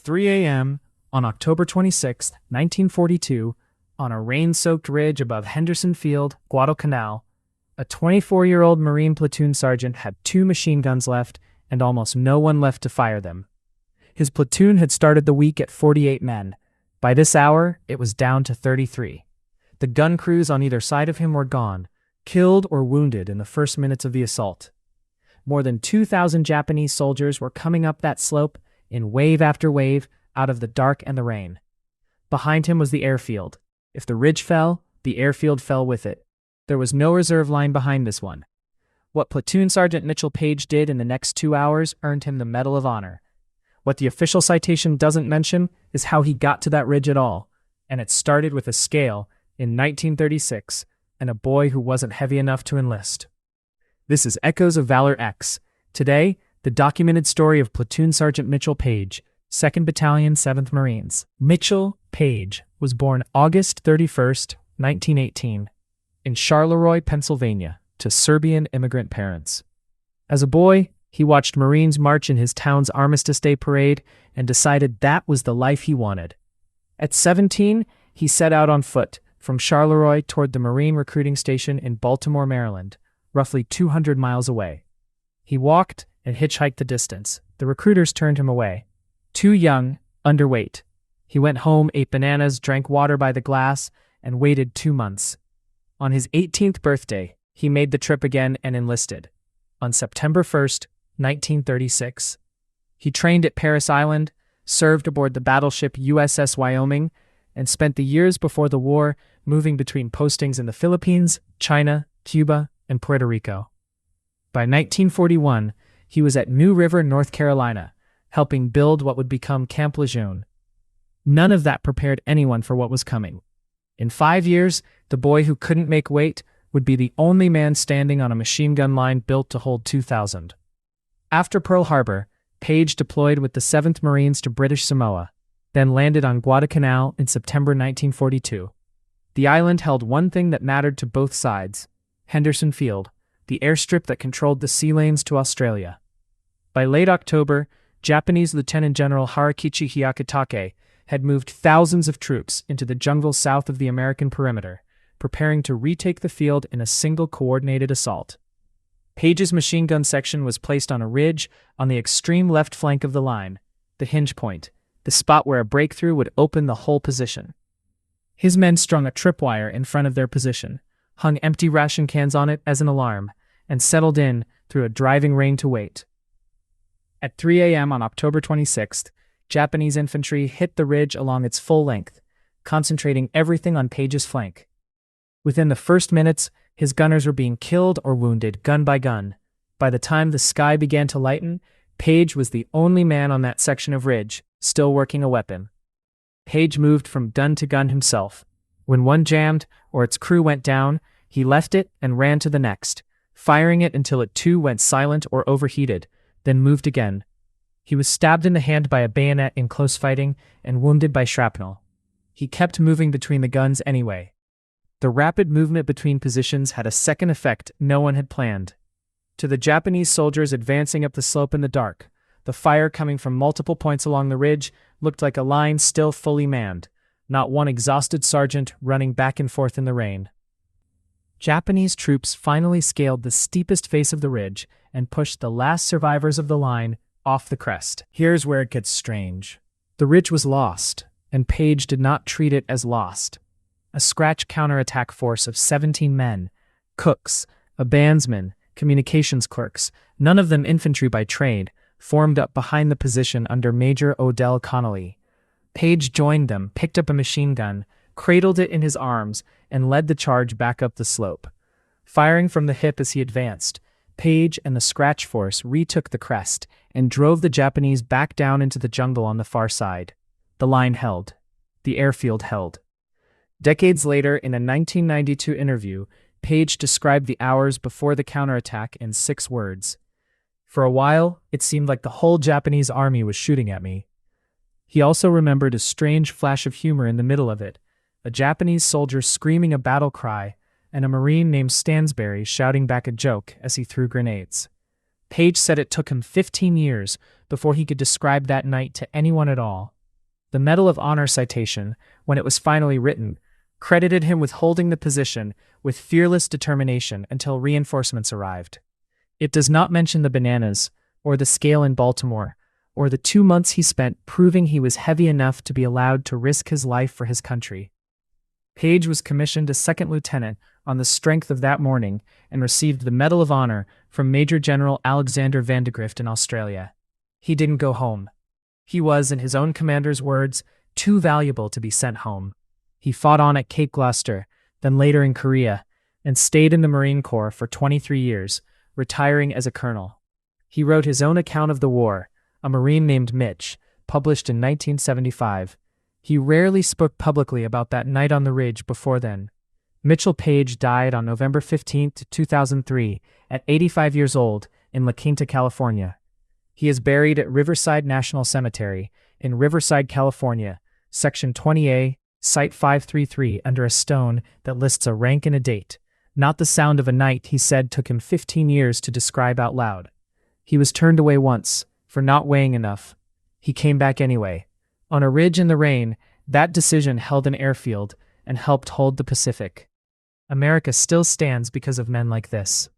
3 a.m. on October 26, 1942, on a rain-soaked ridge above Henderson Field, Guadalcanal, a 24-year-old Marine platoon sergeant had 2 machine guns left and almost no one left to fire them. His platoon had started the week at 48 men. By this hour, it was down to 33. The gun crews on either side of him were gone, killed or wounded in the first minutes of the assault. More than 2,000 Japanese soldiers were coming up that slope in wave after wave out of the dark and the rain. Behind him was the airfield. If the ridge fell, the airfield fell with it. There was no reserve line behind this one. What Platoon Sergeant Mitchell Paige did in the next 2 hours earned him the Medal of Honor. What the official citation doesn't mention is how he got to that ridge at all, and it started with a scale in 1936 and a boy who wasn't heavy enough to enlist. This is Echoes of Valor X. Today, the documented story of Platoon Sergeant Mitchell Paige, 2nd Battalion, 7th Marines. Mitchell Paige was born August 31st, 1918, in Charleroi, Pennsylvania, to Serbian immigrant parents. As a boy, he watched Marines march in his town's Armistice Day parade and decided that was the life he wanted. At 17, he set out on foot from Charleroi toward the Marine recruiting station in Baltimore, Maryland, roughly 200 miles away. He walked and hitchhiked the distance. The recruiters turned him away. Too young, underweight. He went home, ate bananas, drank water by the glass, and waited 2 months. On his 18th birthday, he made the trip again and enlisted. On September 1st, 1936. He trained at Parris Island, served aboard the battleship USS Wyoming, and spent the years before the war moving between postings in the Philippines, China, Cuba, and Puerto Rico. By 1941, he was at New River, North Carolina, helping build what would become Camp Lejeune. None of that prepared anyone for what was coming. In 5 years, the boy who couldn't make weight would be the only man standing on a machine gun line built to hold 2,000. After Pearl Harbor, Paige deployed with the 7th Marines to British Samoa, then landed on Guadalcanal in September 1942. The island held one thing that mattered to both sides: Henderson Field, the airstrip that controlled the sea lanes to Australia. By late October, Japanese Lieutenant General Harakichi Hyakutake had moved thousands of troops into the jungle south of the American perimeter, preparing to retake the field in a single coordinated assault. Paige's machine gun section was placed on a ridge on the extreme left flank of the line, the hinge point, the spot where a breakthrough would open the whole position. His men strung a tripwire in front of their position, hung empty ration cans on it as an alarm, and settled in through a driving rain to wait. At 3 a.m. on October 26th, Japanese infantry hit the ridge along its full length, concentrating everything on Paige's flank. Within the first minutes, his gunners were being killed or wounded gun by gun. By the time the sky began to lighten, Paige was the only man on that section of ridge still working a weapon. Paige moved from gun to gun himself. When one jammed or its crew went down, he left it and ran to the next, firing it until it too went silent or overheated, then moved again. He was stabbed in the hand by a bayonet in close fighting and wounded by shrapnel. He kept moving between the guns anyway. The rapid movement between positions had a second effect no one had planned. To the Japanese soldiers advancing up the slope in the dark, the fire coming from multiple points along the ridge looked like a line still fully manned, not one exhausted sergeant running back and forth in the rain. Japanese troops finally scaled the steepest face of the ridge and pushed the last survivors of the line off the crest. Here's where it gets strange. The ridge was lost, and Paige did not treat it as lost. A scratch counterattack force of 17 men, cooks, a bandsman, communications clerks, none of them infantry by trade, formed up behind the position under Major Odell Connolly. Paige joined them, picked up a machine gun, cradled it in his arms, and led the charge back up the slope. Firing from the hip as he advanced, Paige and the scratch force retook the crest and drove the Japanese back down into the jungle on the far side. The line held. The airfield held. Decades later, in a 1992 interview, Paige described the hours before the counterattack in 6 words. For a while, it seemed like the whole Japanese army was shooting at me. He also remembered a strange flash of humor in the middle of it, a Japanese soldier screaming a battle cry, and a Marine named Stansberry shouting back a joke as he threw grenades. Paige said it took him 15 years before he could describe that night to anyone at all. The Medal of Honor citation, when it was finally written, credited him with holding the position with fearless determination until reinforcements arrived. It does not mention the bananas, or the scale in Baltimore, or the 2 months he spent proving he was heavy enough to be allowed to risk his life for his country. Paige was commissioned as second lieutenant on the strength of that morning and received the Medal of Honor from Major General Alexander Vandegrift in Australia. He didn't go home. He was, in his own commander's words, too valuable to be sent home. He fought on at Cape Gloucester, then later in Korea, and stayed in the Marine Corps for 23 years, retiring as a colonel. He wrote his own account of the war, A Marine Named Mitch, published in 1975. He rarely spoke publicly about that night on the ridge before then. Mitchell Paige died on November 15, 2003, at 85 years old, in La Quinta, California. He is buried at Riverside National Cemetery, in Riverside, California, Section 20A, Site 533, under a stone that lists a rank and a date. Not the sound of a night, he said, took him 15 years to describe out loud. He was turned away once, for not weighing enough. He came back anyway. On a ridge in the rain, that decision held an airfield and helped hold the Pacific. America still stands because of men like this.